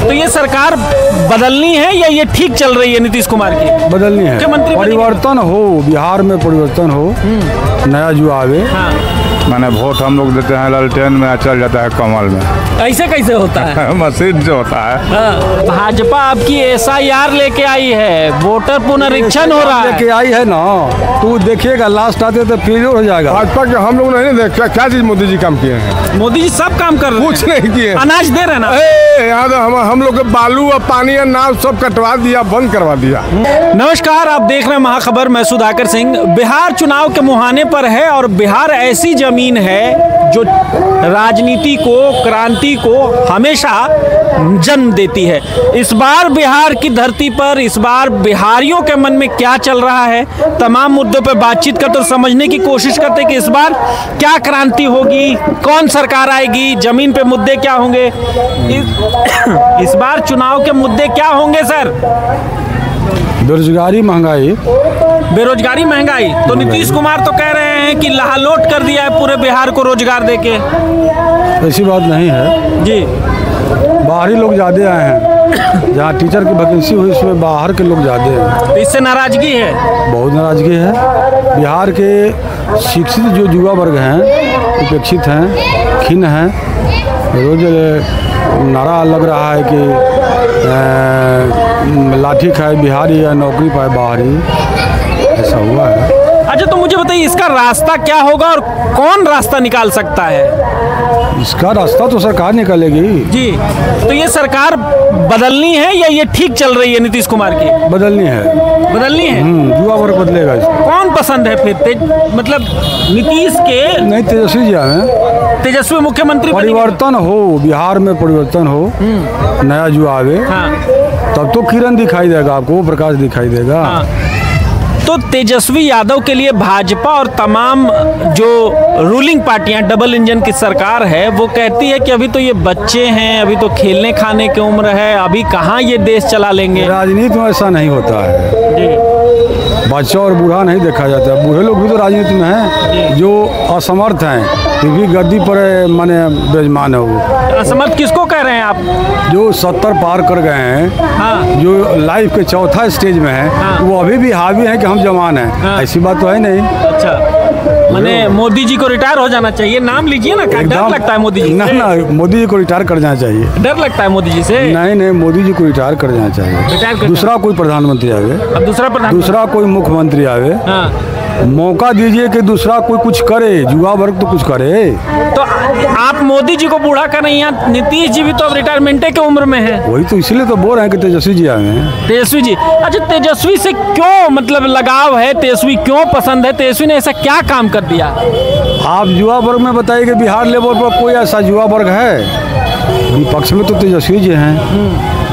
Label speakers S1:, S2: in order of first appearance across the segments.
S1: तो ये सरकार बदलनी है या ये ठीक चल रही है नीतीश कुमार की?
S2: बदलनी है, परिवर्तन हो, बिहार में परिवर्तन हो, नया जो आवे।
S1: हाँ।
S3: मैंने वोट हम लोग देते हैं लालटेन में, चल जाता है कमल में।
S1: ऐसे कैसे होता है?
S3: मशीन से होता है।
S1: हाँ। भाजपा आपकी SIR लेके आई है, वोटर पुनरीक्षण हो रहा है।
S2: लेके आई है ना, तू देखिएगा लास्ट आते तो फिर हो जाएगा।
S3: भाजपा के हम लोग नहीं देखे क्या चीज मोदी जी काम किए हैं।
S1: मोदी जी सब काम कर रहे हैं,
S3: कुछ नहीं किए।
S1: अनाज दे रहे ना।
S3: यहाँ तो हम लोग के बालू और पानी और नाव सब कटवा दिया, बंद करवा दिया।
S1: नमस्कार, आप देख रहे हैं महाखबर, मैं सुधाकर सिंह। बिहार चुनाव के मुहाने पर है और बिहार ऐसी जमीन है जो राजनीति को, क्रांति को हमेशा जन्म देती है। इस बार बिहार की धरती पर, इस बार बिहारियों के मन में क्या चल रहा है, तमाम मुद्दों पर बातचीत करते और समझने की कोशिश करते कि इस बार क्या क्रांति होगी, कौन सरकार आएगी, जमीन पे मुद्दे क्या होंगे, इस बार चुनाव के मुद्दे क्या होंगे सर?
S2: बेरोजगारी, महंगाई।
S1: बेरोजगारी, महंगाई। तो नीतीश कुमार तो कह रहे हैं कि लहालोट कर दिया है पूरे बिहार को रोजगार देके।
S2: ऐसी बात नहीं है
S1: जी।
S2: बाहरी लोग ज़्यादा आए हैं, जहाँ टीचर की वैकेंसी हुई उसमें बाहर के लोग ज़्यादा हैं।
S1: तो इससे नाराजगी है? बहुत
S2: नाराजगी है। बिहार के शिक्षित जो युवा वर्ग हैं, उपेक्षित हैं, खिन्न हैं। रोज नारा लग रहा है कि लाठी खाए बिहारी या नौकरी पाए बाहरी, ऐसा हुआ है।
S1: अच्छा, तो मुझे बताइए इसका रास्ता क्या होगा और कौन रास्ता निकाल सकता है?
S2: इसका रास्ता तो सरकार निकालेगी
S1: जी। तो ये सरकार बदलनी है या ये ठीक चल रही है नीतीश कुमार की?
S2: बदलनी है।
S1: बदलनी है।
S2: युवा वर्ग बदलेगा इसको।
S1: कौन पसंद है फिर? मतलब नीतीश के
S2: नहीं, तेजस्वी जी आए,
S1: तेजस्वी मुख्यमंत्री।
S2: परिवर्तन हो, बिहार में परिवर्तन हो, नया जो आवे।
S1: हाँ।
S2: तब तो किरण दिखाई देगा आपको, वो प्रकाश दिखाई देगा।
S1: हाँ। तो तेजस्वी यादव के लिए भाजपा और तमाम जो रूलिंग पार्टियां, डबल इंजन की सरकार है, वो कहती है कि अभी तो ये बच्चे हैं, अभी तो खेलने खाने की उम्र है, अभी कहाँ ये देश चला लेंगे।
S2: राजनीति में ऐसा नहीं होता है जी। बच्चा और बूढ़ा नहीं देखा जाता। बूढ़े लोग भी तो राजनीति में हैं, जो असमर्थ हैं, फिर भी गद्दी पर माने बेजमान है। वो
S1: असमर्थ किसको कह रहे हैं आप? जो
S2: 70 पार कर गए हैं। हाँ। जो लाइफ के चौथा स्टेज में है। हाँ। वो अभी भी हावी है कि हम जवान हैं। हाँ। ऐसी बात तो है नहीं।
S1: अच्छा, मैंने मोदी जी को रिटायर हो जाना चाहिए। नाम लीजिए ना, क्या डर लगता है मोदी जी?
S2: ना, मोदी जी को रिटायर कर जाना चाहिए।
S1: डर लगता है मोदी जी से?
S2: नहीं, मोदी जी को रिटायर कर जाना चाहिए। दूसरा कोई प्रधानमंत्री आवे, दूसरा कोई मुख्यमंत्री आवे। हाँ। मौका दीजिए कि दूसरा कोई कुछ करे, युवा वर्ग तो कुछ करे।
S1: तो आप मोदी जी को बूढ़ा कर रही हैं, नीतीश जी भी तो अब रिटायरमेंट के उम्र में है।
S2: वही तो इसलिए तो बोल रहे हैं कि तेजस्वी जी आए हैं।
S1: तेजस्वी जी, अच्छा, तेजस्वी से क्यों मतलब लगाव है? तेजस्वी क्यों पसंद है? तेजस्वी ने ऐसा क्या काम कर दिया?
S2: आप युवा वर्ग में बताइए कि बिहार लेवल पर कोई ऐसा युवा वर्ग है? विपक्ष में तो तेजस्वी जी हैं।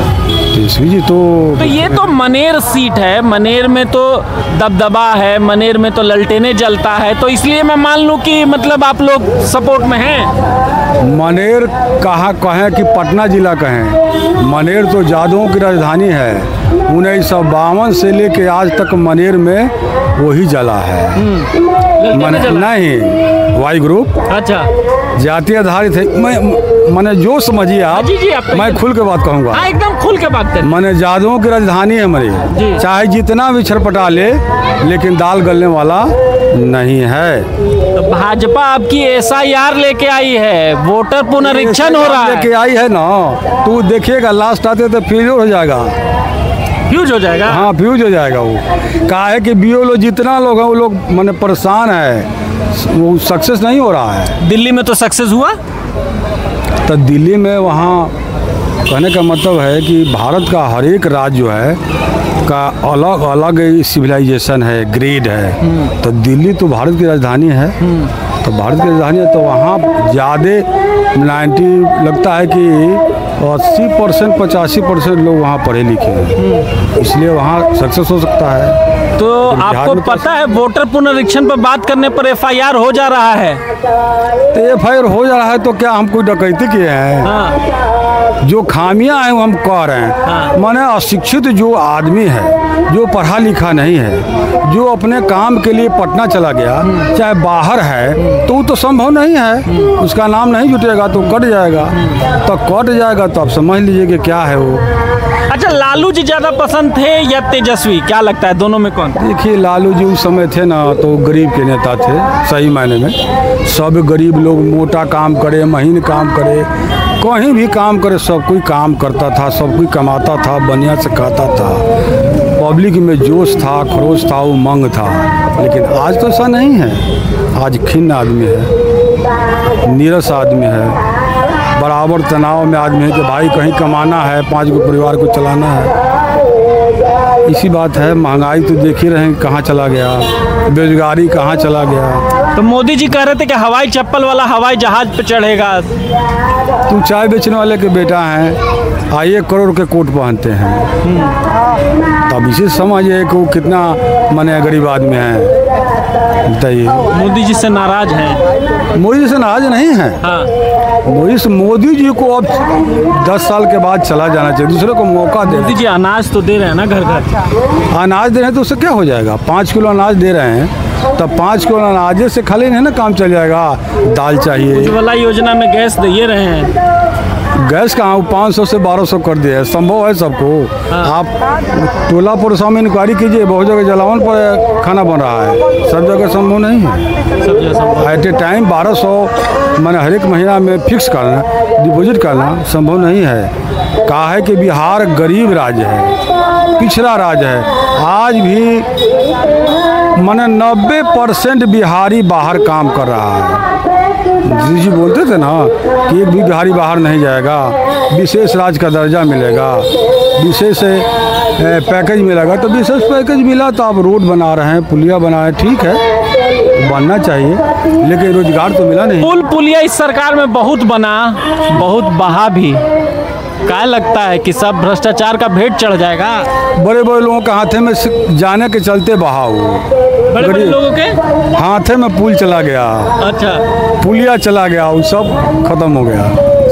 S2: तेजस्वी जी तो
S1: ये तो मनेर सीट है, मनेर में तो दबदबा है, मनेर में तो ललटेने जलता है, तो इसलिए मैं मान लूं कि मतलब आप लोग सपोर्ट में हैं।
S2: मनेर कहाँ कहें कि पटना जिला कहें, मनेर तो जादुओं की राजधानी है। 1952 से लेके आज तक मनेर में वही जला है। नहीं, वाई ग्रुप।
S1: अच्छा,
S2: जाति आधारित है। मैंने जो समझिए आप, मैं खुल के बात कहूँगा।
S1: एकदम खुल के बात करें।
S2: मैंने जादुओं की राजधानी है मनेर, चाहे जितना भी छरपटा ले, लेकिन दाल गलने वाला नहीं है।
S1: तो भाजपा आपकी SIR लेके आई है, वोटर पुनरीक्षण हो रहा है।
S2: लेके आई है ना, तू देखिएगा लास्ट आते तो फिर हो जाएगा।
S1: फ्यूज हो जाएगा?
S2: हाँ, फ्यूज हो जाएगा। वो कहा है कि BO जितना लोग हैं वो लोग मैंने परेशान है, वो सक्सेस नहीं हो रहा है।
S1: दिल्ली में तो सक्सेस हुआ।
S2: तो दिल्ली में वहाँ कहने का मतलब है कि भारत का हर एक राज्य जो है का अलग अलग सिविलाइजेशन है, ग्रेड है। तो दिल्ली तो भारत की राजधानी है। तो भारत की राजधानी है तो वहाँ ज़्यादा 90 लगता है कि 80% 85% लोग वहाँ पढ़े लिखे हैं, इसलिए वहाँ सक्सेस हो सकता है।
S1: तो आपको पता है वोटर पुनरीक्षण पर बात करने पर FIR हो जा रहा है।
S2: तो FIR हो जा रहा है तो क्या हम कोई डकैती किए हैं?
S1: हाँ।
S2: जो खामियां हैं वो हम कह रहे हैं। माने अशिक्षित जो आदमी है, जो पढ़ा लिखा नहीं है, जो अपने काम के लिए पटना चला गया, चाहे बाहर है, तो वो तो संभव नहीं है, उसका नाम नहीं जुटेगा तो कट जाएगा। तो कट जाएगा तो आप समझ लीजिए कि क्या है वो।
S1: अच्छा, लालू जी ज्यादा पसंद थे या तेजस्वी, क्या लगता है दोनों में कौन?
S2: देखिए, लालू जी उस समय थे ना तो गरीब के नेता थे, सही मायने में। सब गरीब लोग मोटा काम करे, महीन काम करे, कहीं भी काम करे, सब कोई काम करता था, सब कोई कमाता था, बढ़िया से खाता था, पब्लिक में जोश था, खरोश था, उमंग था। लेकिन आज तो ऐसा नहीं है। आज खिन्न आदमी है, नीरस आदमी है, बराबर तनाव में आदमी है कि भाई कहीं कमाना है, 5 गो परिवार को चलाना है। इसी बात है, महंगाई तो देख ही रहे हैं कहाँ चला गया, बेरोजगारी कहाँ चला गया।
S1: तो मोदी जी कह रहे थे कि हवाई चप्पल वाला हवाई जहाज पे चढ़ेगा।
S2: तुम चाय बेचने वाले के बेटा हैं, 1 करोड़ के कोट पहनते हैं, तब इसे समझिए कि वो कितना माने गरीब आदमी है। बताइए,
S1: मोदी जी से नाराज हैं?
S2: मोदी जी से नाराज नहीं है।
S1: हाँ।
S2: मोदी जी को अब 10 साल के बाद चला जाना चाहिए, दूसरे को मौका दे।
S1: मोदी जी अनाज तो दे रहे हैं ना, घर घर
S2: अनाज दे रहे हैं तो उससे क्या हो जाएगा? 5 किलो अनाज दे रहे हैं, तब 5 किलो अनाज से खाली नहीं ना काम चल जाएगा। दाल चाहिए।
S1: उज्ज्वला योजना में गैस दे रहे हैं।
S2: गैस कहाँ 500 से 1200 कर दिया है, संभव है सबको।
S1: हाँ।
S2: आप टोला पड़ोसा में इंक्वायरी कीजिए, बहुत जगह जलावन पर खाना बन रहा है, सब जगह संभव नहीं है।
S1: सब जगह संभव।
S2: एट ए टाइम 1200 मैंने हर एक महीना में फिक्स करना, डिपॉजिट करना संभव नहीं है। कहा है कि बिहार गरीब राज्य है, पिछड़ा राज्य है। आज भी मैंने 90% बिहारी बाहर काम कर रहा है। जी बोलते थे ना कि एक भी बिहारी बाहर नहीं जाएगा, विशेष राज्य का दर्जा मिलेगा, विशेष पैकेज मिलेगा। तो विशेष पैकेज मिला तो आप रोड बना रहे हैं, पुलिया बनाए, ठीक है, बनना चाहिए, लेकिन रोजगार तो मिला नहीं।
S1: पुल पुलिया इस सरकार में बहुत बना, बहुत बहा भी। क्या लगता है कि सब भ्रष्टाचार का भेंट चढ़ जाएगा?
S2: बड़े बड़े लोगों के हाथे में जाने के चलते बहा हो,
S1: बड़े बड़े लोगों के
S2: हाथे में पुल चला गया,
S1: अच्छा,
S2: पुलिया चला गया, वो सब खत्म हो गया,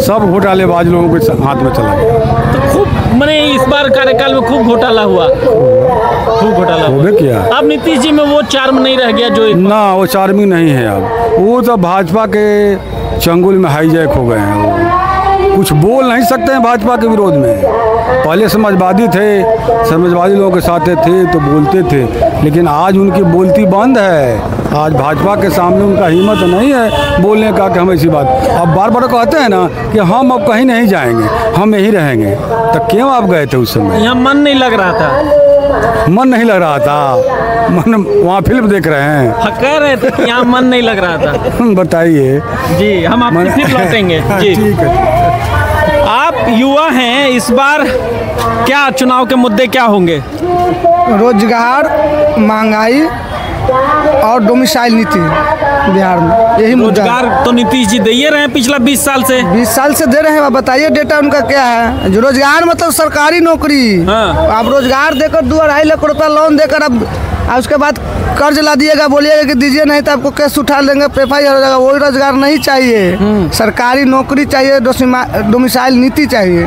S2: सब घोटालेबाज लोगों के हाथ में चला गया।
S1: तो खूब मैंने इस बार कार्यकाल में खूब घोटाला हुआ, खूब घोटाला
S2: हुआ किया।
S1: अब नीतीश जी में वो चार्म नहीं रह गया जो
S2: ना, वो चार्मिंग नहीं है अब। वो तो भाजपा के चंगुल में हाईजैक हो गए हैं। वो कुछ बोल नहीं सकते हैं भाजपा के विरोध में। पहले समाजवादी थे, समाजवादी लोगों के साथ थे तो बोलते थे, लेकिन आज उनकी बोलती बंद है। आज भाजपा के सामने उनका हिम्मत नहीं है बोलने का कि हम ऐसी बात। अब बार बार कहते हैं ना कि हम अब कहीं नहीं जाएंगे, हम यहीं रहेंगे। तो क्यों आप गए थे उस समय?
S1: यहाँ मन नहीं लग रहा था।
S2: मन नहीं लग रहा था? मन वहाँ फिल्म देख रहे हैं?
S1: कह रहे थे कि यहाँ मन नहीं लग रहा था।
S2: बताइए
S1: जी, हम आपकी फिर लौटेंगे। जी
S2: ठीक है।
S1: आप युवा हैं, इस बार क्या चुनाव के मुद्दे क्या होंगे?
S4: रोजगार, महंगाई और डोमिसाइल नीति बिहार में, यही मुद्दा।
S1: रोजगार तो नीतीश जी दे रहे हैं पिछला 20 साल से।
S4: 20 साल से दे रहे हैं। बताइए डेटा उनका क्या है? जो रोजगार मतलब सरकारी नौकरी।
S1: हाँ।
S4: आप रोजगार देकर 2-2.5 लाख रुपया लोन देकर अब उसके बाद कर्ज ला दिएगा, बोलिएगा कि दीजिए नहीं तो आपको केस उठा लेंगे, FIR हो जाएगा। वही रोजगार नहीं चाहिए, सरकारी नौकरी चाहिए, डोमिसाइल नीति चाहिए।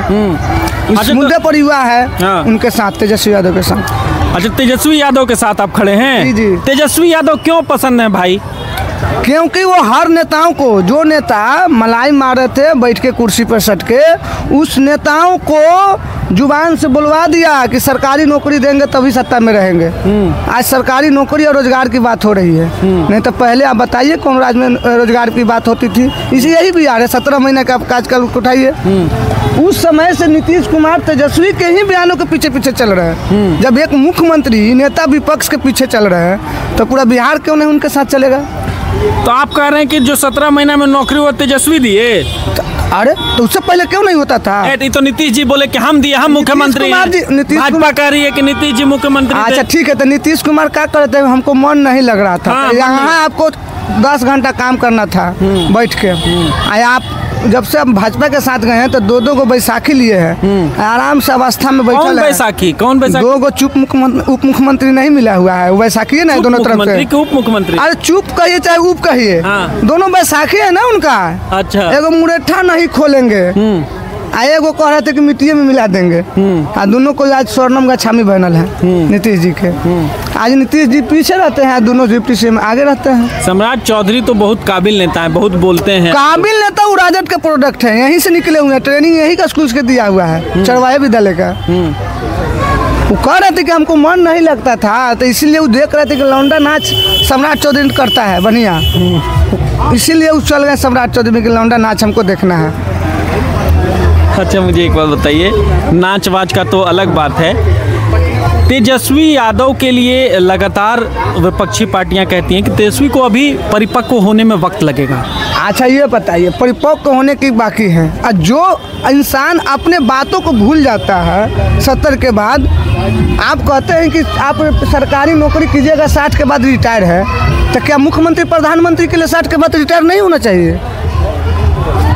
S4: इस मुद्दे पर युवा है। हाँ। उनके साथ, तेजस्वी यादव के साथ।
S1: अच्छा, तेजस्वी यादव के साथ आप खड़े हैं?
S4: जी जी।
S1: तेजस्वी यादव क्यों पसंद है भाई?
S4: क्योंकि वो हर नेताओं को, जो नेता मलाई मार रहे थे बैठ के कुर्सी पर सट के, उस नेताओं को जुबान से बुलवा दिया कि सरकारी नौकरी देंगे तभी सत्ता में रहेंगे। आज सरकारी नौकरी और रोजगार की बात हो रही है। नहीं तो पहले आप बताइए कौन राज्य में रोजगार की बात होती थी? इसी यही बिहार है, 17 महीने का कार्यकाल उठाइए। उस समय से नीतीश कुमार तेजस्वी के ही बयानों के पीछे पीछे चल रहे हैं। जब एक मुख्यमंत्री नेता विपक्ष के पीछे चल रहे हैं तो पूरा बिहार क्यों नहीं उनके साथ चलेगा?
S1: तो आप कह रहे हैं कि जो 17 महीना में नौकरी वो तेजस्वी दिए?
S4: अरे तो उससे पहले क्यों नहीं होता था?
S1: तो नीतीश जी बोले कि हम दिए, हम मुख्यमंत्री। भाजपा कह रही है कि नीतीश जी मुख्यमंत्री।
S4: अच्छा ठीक है, तो नीतीश कुमार क्या करते हैं? हमको मन नहीं लग रहा था। हाँ, यहाँ आपको 10 घंटा काम करना था बैठ के। आप जब से हम भाजपा के साथ गए हैं तो 2-2 गो बैसाखी लिए हैं, आराम से अवस्था में बैठा है।
S1: बैसाखी कौन? बैसाखी
S4: 2 गो चुप उप मुख्यमंत्री नहीं मिला हुआ है, वो बैसाखी है ना दोनों तरफ से।
S1: उप मुख्यमंत्री,
S4: अरे चुप कहिए चाहे उप कहिए, दोनों बैसाखी है ना उनका।
S1: अच्छा।
S4: एगो मुरेठा नहीं खोलेंगे, आए वो कह रहे थे कि मिट्टी में मिला देंगे। दोनों को आज स्वर्णम गच्छामी बनल है नीतीश जी के। आज नीतीश जी पीछे रहते हैं, दोनों डिप्टी सीएम आगे रहते हैं।
S1: सम्राट चौधरी तो बहुत काबिल नेता है, बहुत बोलते हैं।
S4: काबिल नेता वो राजद का प्रोडक्ट है, यहीं से निकले हुए हैं, ट्रेनिंग यहीं का स्कूल से दिया हुआ है, चरवाहे विद्यालय का। वो कह रहे थे कि हमको मन नहीं लगता था, तो इसीलिए वो देख रहे थे कि लौंडा नाच सम्राट चौधरी करता है बढ़िया, इसीलिए वो चल गए सम्राट चौधरी के लौंडा नाच हमको देखना है।
S1: अच्छा मुझे एक बात बताइए, नाच वाच का तो अलग बात है, तेजस्वी यादव के लिए लगातार विपक्षी पार्टियां कहती हैं कि तेजस्वी को अभी परिपक्व होने में वक्त लगेगा।
S4: अच्छा ये बताइए, परिपक्व होने की बाकी है। और जो इंसान अपने बातों को भूल जाता है 70 के बाद, आप कहते हैं कि आप सरकारी नौकरी कीजिएगा 60 के बाद रिटायर है, तो क्या मुख्यमंत्री प्रधानमंत्री के लिए 60 के बाद रिटायर नहीं होना चाहिए?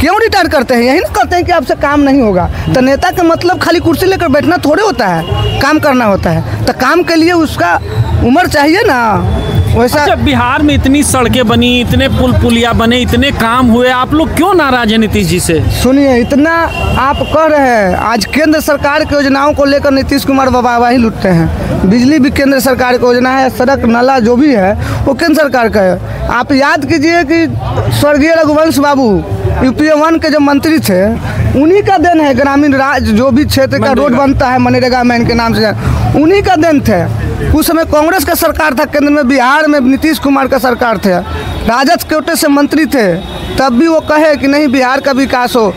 S4: क्यों रिटायर करते हैं? यही ना करते हैं कि आपसे काम नहीं होगा। तो नेता का मतलब खाली कुर्सी लेकर बैठना थोड़े होता है, काम करना होता है। तो काम के लिए उसका उम्र चाहिए ना वैसा।
S1: अच्छा, बिहार में इतनी सड़कें बनी, इतने पुल पुलिया बने, इतने काम हुए, आप लोग क्यों नाराज हैं नीतीश जी से?
S4: सुनिए, इतना आप कह रहे हैं, आज केंद्र सरकार की योजनाओं को लेकर नीतीश कुमार वाहवाही लूटते हैं। बिजली भी केंद्र सरकार की योजना है, सड़क नाला जो भी है वो केंद्र सरकार का है। आप याद कीजिए कि स्वर्गीय रघुवंश बाबू UPA 1 के जो मंत्री थे, उन्हीं का देन है ग्रामीण राज्य जो भी क्षेत्र का रोड बनता है मनरेगा मैन के नाम से, उन्हीं का देन थे। उस समय कांग्रेस का सरकार था केंद्र में, बिहार में नीतीश कुमार का सरकार थे, राजद कोटे से मंत्री थे, तब भी वो कहे कि नहीं बिहार का विकास हो।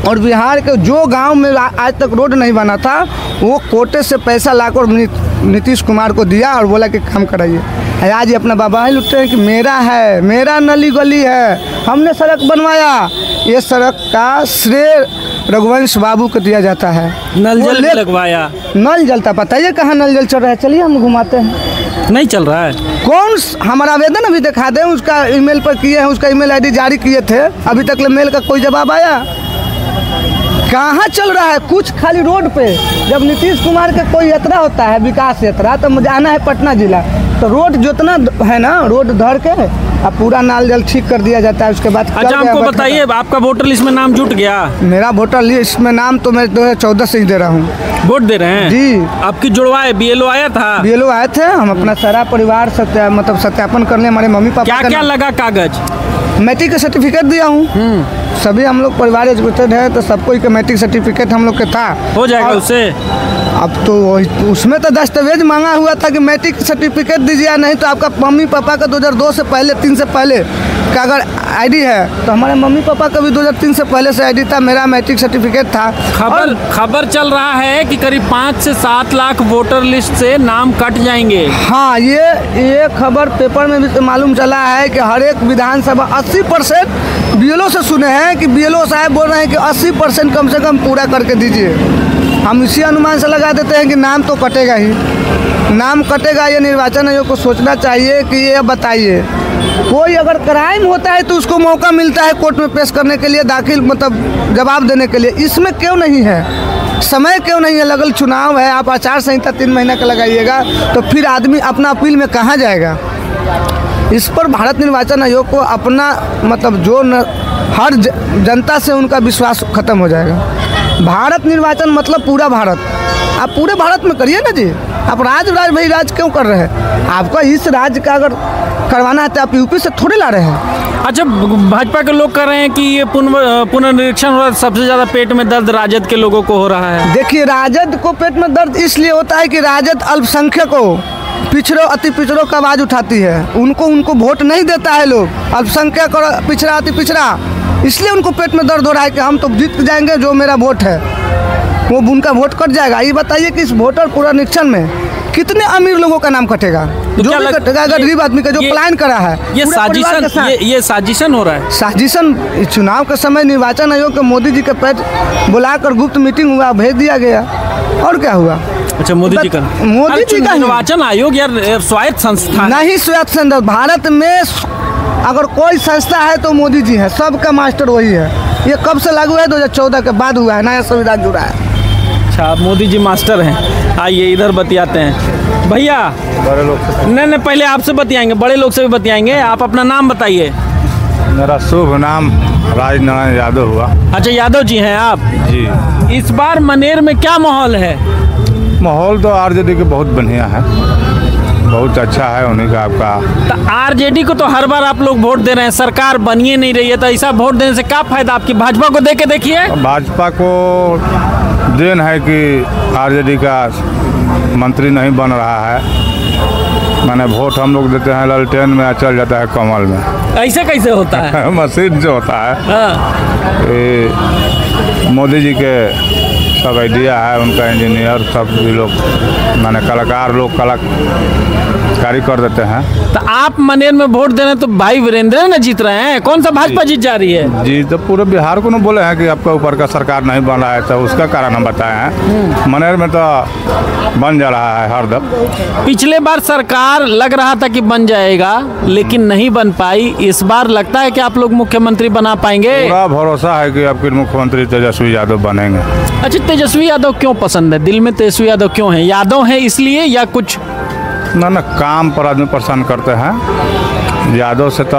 S4: और बिहार के जो गांव में आज तक रोड नहीं बना था, वो कोटे से पैसा लाकर नीतीश कुमार को दिया और बोला कि काम कराइए। आज ये अपना बाबा ही लुटते हैं कि मेरा है, मेरा नली गली है, हमने सड़क बनवाया। ये सड़क का श्रेय रघुवंश बाबू को दिया जाता है।
S1: नल जल भी लगवाया।
S4: नल जलता पता है कहाँ नल जल चल रहा है? चलिए हम घुमाते हैं।
S1: नहीं चल रहा है।
S4: कौन हमारा आवेदन अभी दिखा दें, उसका ईमेल पर किए हैं, उसका ईमेल ID जारी किए थे, अभी तक मेल का कोई जवाब आया? कहाँ चल रहा है? कुछ खाली रोड पे जब नीतीश कुमार का कोई यात्रा होता है, विकास यात्रा, तो मुझे आना है पटना जिला, तो रोड जितना है ना, रोड धर के अब पूरा नाल जल ठीक कर दिया जाता है। उसके बाद
S1: अच्छा हमको बताइए, आपका वोटर लिस्ट में नाम जुट गया?
S4: मेरा वोटर लिस्ट में नाम तो मैं 2014 से ही दे रहा हूँ।
S1: वोट दे रहे हैं
S4: जी।
S1: आपकी जुड़वाए BLO आया था?
S4: BLO आए थे, हम अपना सारा परिवार सत्यापन करने, हमारे मम्मी पापा
S1: क्या क्या लगा कागज?
S4: मैट्रिक का सर्टिफिकेट दिया हूँ। सभी हम लोग परिवार एजुकेटेड है, तो सबको एक मैट्रिक सर्टिफिकेट हम लोग के था।
S1: हो जाएगा उससे?
S4: अब तो उसमें तो दस्तावेज मांगा हुआ था कि मैट्रिक सर्टिफिकेट दीजिए, नहीं तो आपका मम्मी पापा का 2002 से पहले 3 से पहले का अगर ID है, तो हमारे मम्मी पापा का भी 2003 से पहले से ID था, मेरा मैट्रिक सर्टिफिकेट था।
S1: खबर चल रहा है कि करीब 5 से 7 लाख वोटर लिस्ट से नाम कट जाएंगे।
S4: हाँ, ये खबर पेपर में भी मालूम चला है कि हर एक विधानसभा 80% BLO से सुने हैं कि BLO साहब बोल रहे हैं कि 80% कम से कम पूरा करके दीजिए। हम इसी अनुमान से लगा देते हैं कि नाम तो कटेगा ही, नाम कटेगा। ये निर्वाचन आयोग को सोचना चाहिए कि ये बताइए, कोई अगर क्राइम होता है तो उसको मौका मिलता है कोर्ट में पेश करने के लिए, दाखिल मतलब जवाब देने के लिए, इसमें क्यों नहीं है? समय क्यों नहीं है? लगल चुनाव है, आप आचार संहिता 3 महीने का लगाइएगा, तो फिर आदमी अपना अपील में कहाँ जाएगा? इस पर भारत निर्वाचन आयोग को अपना मतलब जो हर जनता से उनका विश्वास खत्म हो जाएगा। भारत निर्वाचन मतलब पूरा भारत, आप पूरे भारत में करिए ना जी। आप राज भाई राज क्यों कर रहे हैं? आपका इस राज्य का अगर करवाना है तो आप UP से थोड़े ला रहे हैं।
S1: अच्छा, भाजपा के लोग कर रहे हैं कि ये पुनर्निरीक्षण हो रहा है, सबसे ज़्यादा पेट में दर्द राजद के लोगों को हो रहा है।
S4: देखिए, राजद को पेट में दर्द इसलिए होता है कि राजद अल्पसंख्यकों, पिछड़ों, अति पिछड़ों का आवाज़ उठाती है, उनको वोट नहीं देता है लोग। अल्पसंख्यक और पिछड़ा, अति पिछड़ा, इसलिए उनको पेट में दर्द हो रहा है कि हम तो जीत जाएंगे, जो मेरा वोट है वो उनका वोट कट जाएगा। ये बताइए कि इस वोटर पुनरीक्षण में कितने अमीर लोगों का नाम कटेगा?
S1: तो
S4: जो भी कटेगा गरीब आदमी का, जो प्लान करा है।
S1: ये साजिशन हो रहा है।
S4: साजिशन चुनाव के समय निर्वाचन आयोग के मोदी जी के पेट बुलाकर गुप्त मीटिंग हुआ, भेज दिया गया, और क्या हुआ?
S1: अच्छा, मोदी जी का निर्वाचन आयोग यार स्वायत्त संस्था
S4: नहीं, स्वायत्त संस्था। भारत में अगर कोई संस्था है तो मोदी जी है, सबका मास्टर वही है। ये कब से लागू है? 2014 के बाद हुआ है, नया संविधान जुड़ा है।
S1: अच्छा, आप मोदी जी मास्टर हैं। आइए इधर बतियाते हैं। भैया,
S3: बड़े लोग से
S1: नहीं पहले आपसे बतियाएंगे, बड़े लोग से भी बतियाएंगे। आप अपना नाम बताइए।
S3: मेरा शुभ नाम राजनारायण यादव हुआ।
S1: अच्छा, यादव जी हैं आप।
S3: जी,
S1: इस बार मनेर में क्या माहौल है?
S3: माहौल तो आरजेडी के बहुत बढ़िया है, बहुत अच्छा है उन्हीं का आपका।
S1: तो आरजेडी को तो हर बार आप लोग वोट दे रहे हैं, सरकार बनिए नहीं रही है, तो ऐसा वोट देने से क्या फायदा? आपकी भाजपा को दे के देखिए।
S3: भाजपा को देन है कि आरजेडी का मंत्री नहीं बन रहा है। मैंने वोट हम लोग देते हैं ललटेन में, चल जाता है कमल में।
S1: ऐसे कैसे होता है?
S3: मशीन जो होता है,
S1: हाँ।
S3: ये मोदी जी के सब आइडिया है, उनका इंजीनियर सब भी लोग माने कलाकार लोग कलाकारी कर देते हैं।
S1: तो आप मनेर में वोट दे रहे हैं तो भाई वीरेंद्र ना जीत रहे हैं, कौन सा भाजपा जीत जा रही है?
S3: जी, तो पूरे बिहार को ना बोले हैं कि आपका ऊपर का सरकार नहीं बन रहा है, तो उसका कारण हम बताए हैं। मनेर में तो बन जा रहा है हरदम।
S1: पिछले बार सरकार लग रहा था कि बन जाएगा, लेकिन नहीं बन पाई। इस बार लगता है कि आप लोग मुख्यमंत्री बना पाएंगे?
S3: पूरा भरोसा है कि आपके मुख्यमंत्री तेजस्वी यादव बनेंगे।
S1: अच्छा, तेजस्वी यादव क्यों पसंद है? दिल में तेजस्वी यादव क्यों है? यादव है इसलिए या कुछ?
S3: ना काम पर आदमी परेशान करते हैं। यादव से तो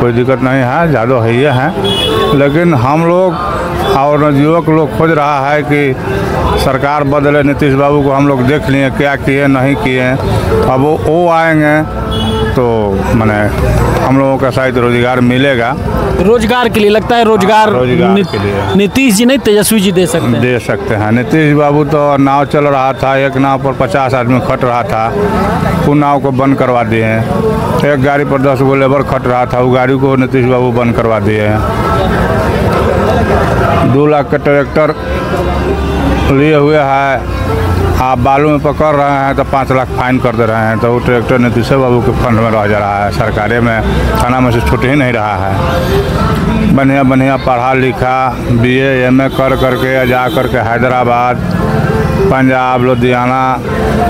S3: कोई दिक्कत नहीं है, यादव है ये हैं, लेकिन हम लोग और युवक लोग खोज रहा है कि सरकार बदले। नीतीश बाबू को हम लोग देख लिए क्या किए नहीं किए, अब वो आएंगे तो माने हम लोगों का शायद रोजगार मिलेगा।
S1: रोजगार के लिए लगता है? रोजगार
S3: के लिए
S1: नीतीश जी नहीं, तेजस्वी जी दे सकते हैं।
S3: दे सकते हैं। नीतीश बाबू तो नाव चल रहा था, एक नाव पर 50 आदमी खट रहा था, वो नाव को बंद करवा दिए हैं। एक गाड़ी पर 10 गो लेबर खट रहा था, वो गाड़ी को नीतीश बाबू बंद करवा दिए हैं। 2 लाख का ट्रैक्टर लिए हुए है, आप बालू में पकड़ रहे हैं तो 5 लाख फाइन कर दे रहे हैं, तो वो ट्रैक्टर नीतीश बाबू के फंड में रह जा रहा है, सरकारें में थाना में से छूट ही नहीं रहा है। बढ़िया बढ़िया पढ़ा लिखा BA MA कर करके जा करके हैदराबाद, पंजाब, लुधियाना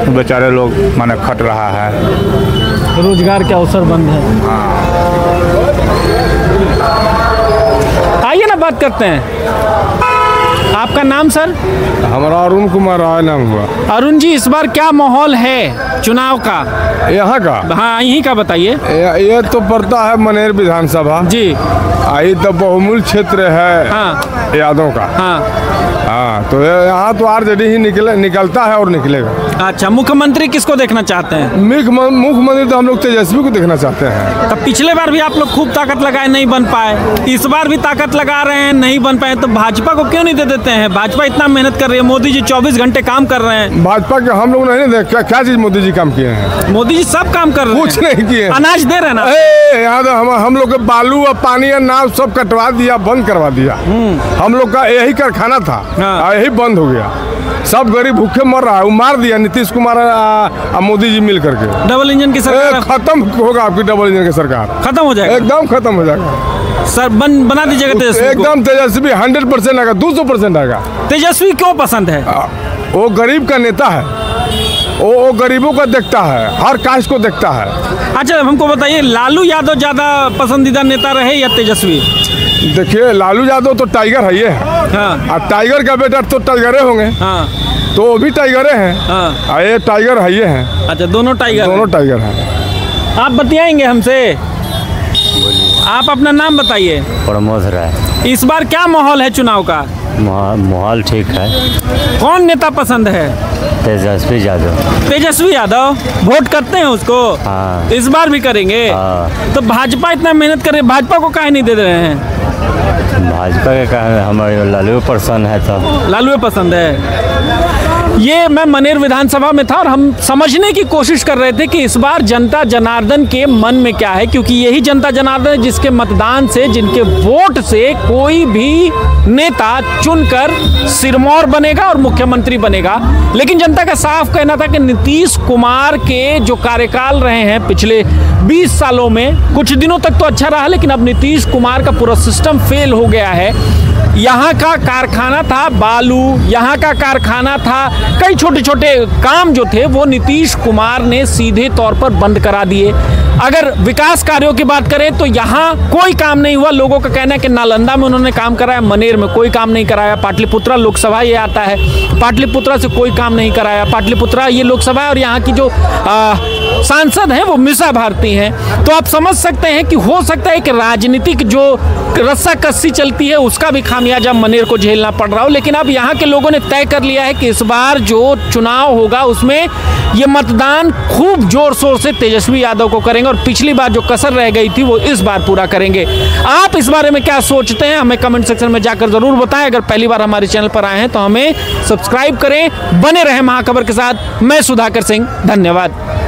S3: बेचारे लोग माने खट रहा है।
S1: रोजगार के अवसर बंद है। आइए ना बात करते हैं। आपका नाम सर?
S3: हमारा अरुण कुमार राय नाम हुआ।
S1: अरुण जी, इस बार क्या माहौल है चुनाव का?
S3: यहाँ का?
S1: हाँ, यहीं का बताइए।
S3: ये तो पड़ता है मनेर विधानसभा
S1: जी।
S3: आई तो बहुमूल्य क्षेत्र है।
S1: हाँ।
S3: यादव का। हाँ, तो यहाँ तो आरजेडी ही निकलता है और निकलेगा।
S1: अच्छा, मुख्यमंत्री किसको देखना चाहते हैं?
S3: मुख्यमंत्री तो हम लोग तेजस्वी को देखना चाहते हैं।
S1: तब पिछले बार भी आप लोग खूब ताकत लगाए, नहीं बन पाए। इस बार भी ताकत लगा रहे हैं, नहीं बन पाए, तो भाजपा को क्यों नहीं दे देते हैं? भाजपा इतना मेहनत कर रही है, मोदी जी 24 घंटे काम कर रहे हैं।
S3: भाजपा के हम लोग नहीं देख क्या चीज मोदी जी काम किए हैं?
S1: मोदी जी सब काम कर रहे हैं,
S3: कुछ नहीं किए।
S1: अनाज दे रहे हैं ना।
S3: यहाँ तो हम लोग के बालू और पानी और नाव सब कटवा दिया, बंद करवा दिया। हम लोग का यही कारखाना था, यही बंद हो गया। सब गरीब भूखे मर रहा है, वो मार दिया नीतीश कुमार और मोदी जी मिल करके।
S1: डबल इंजन की सरकार
S3: खत्म होगा, आपकी डबल इंजन की सरकार
S1: खत्म हो जाएगा,
S3: एकदम खत्म हो जाएगा।
S1: सर बना दीजिएगा तेजस्वी।
S3: एकदम तेजस्वी 100% आएगा, 200% आएगा।
S1: तेजस्वी क्यों पसंद है?
S3: वो गरीब का नेता है, वो गरीबों का देखता है, हर कास्ट को देखता है।
S1: अच्छा, हमको बताइए, लालू यादव ज्यादा पसंदीदा नेता रहे या तेजस्वी?
S3: देखिए, लालू यादव तो टाइगर है, ये
S1: हाँ।
S3: और टाइगर का बेटा तो टाइगरे होंगे।
S1: हाँ।
S3: तो वो भी टाइगरे हैं।
S1: हाँ।
S3: ये टाइगर है, ये हैं।
S1: अच्छा, दोनों टाइगर?
S3: दोनों टाइगर हैं।
S1: आप बतियाएंगे हमसे? आप अपना नाम बताइए।
S5: प्रमोद राय।
S1: इस बार क्या माहौल है चुनाव का?
S5: माहौल ठीक है।
S1: कौन नेता पसंद है?
S5: तेजस्वी यादव।
S1: तेजस्वी यादव वोट करते हैं उसको?
S5: हाँ।
S1: इस बार भी करेंगे?
S5: हाँ।
S1: तो भाजपा इतना मेहनत कर रही है, भाजपा को काहे नहीं दे रहे हैं?
S5: भाजपा के कारण हमारे लालू पसंद है, तो
S1: लालू पसंद है। ये मैं मनेर विधानसभा में था और हम समझने की कोशिश कर रहे थे कि इस बार जनता जनार्दन के मन में क्या है, क्योंकि यही जनता जनार्दन है जिसके मतदान से, जिनके वोट से कोई भी नेता चुनकर सिरमौर बनेगा और मुख्यमंत्री बनेगा। लेकिन जनता का साफ कहना था कि नीतीश कुमार के जो कार्यकाल रहे हैं पिछले 20 सालों में, कुछ दिनों तक तो अच्छा रहा, लेकिन अब नीतीश कुमार का पूरा सिस्टम फेल हो गया है। यहाँ का कारखाना था बालू, यहाँ का कारखाना था, कई छोटे छोटे काम जो थे वो नीतीश कुमार ने सीधे तौर पर बंद करा दिए। अगर विकास कार्यों की बात करें तो यहाँ कोई काम नहीं हुआ। लोगों का कहना है कि नालंदा में उन्होंने काम कराया, मनेर में कोई काम नहीं कराया, पाटलिपुत्रा लोकसभा ये आता है, पाटलिपुत्रा से कोई काम नहीं कराया। पाटलिपुत्रा ये लोकसभा है और यहाँ की जो सांसद हैं वो मीसा भारती हैं। तो आप समझ सकते हैं कि हो सकता है कि राजनीतिक जो रस्सा कस्सी चलती है उसका भी खामियाजा मनेर को झेलना पड़ रहा हो। लेकिन अब यहाँ के लोगों ने तय कर लिया है कि इस बार जो चुनाव होगा उसमें ये मतदान खूब जोर शोर से तेजस्वी यादव को करेंगे और पिछली बार जो कसर रह गई थी वो इस बार पूरा करेंगे। आप इस बारे में क्या सोचते हैं हमें कमेंट सेक्शन में जाकर जरूर बताएं। अगर पहली बार हमारे चैनल पर आए हैं तो हमें सब्सक्राइब करें। बने रहें महाखबर के साथ। मैं सुधाकर सिंह, धन्यवाद।